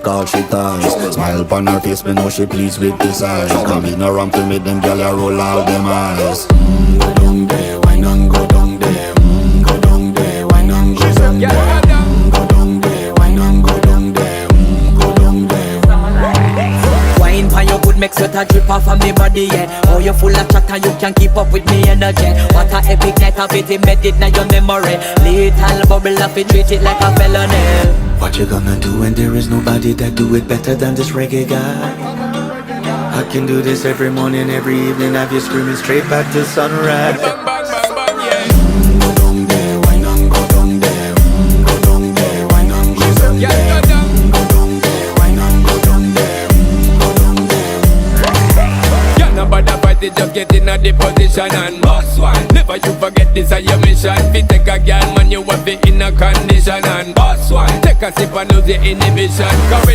Cause she ties. Smile upon her face, me know she pleased with this eyes. Come in around to make them gyal a roll out them eyes. Go down there, why not go down there? Go down there, why not go down there? Go down there, why not go down there? Go down there. Wine for your good make sweat a drip off of me body, yeah. Oh, you full of chatter, you can keep up with me energy. What a epic night of it, embedded in your memory. Little bubble up, it treat it like a felony. What you gonna do when there is nobody that do it better than this reggae guy? I can do this every morning, every evening, have you screaming straight back to sunrise. Go down there, why not go down there? Go down there, why not go down there? Go down there, why not go down there? Go down there. Yeah, no bother fight it, just get in a the position and boss one. Never you forget this is your mission. Fi take a girl, man, you have it in a condition and boss one. Take a sip and lose your inhibition. Cause when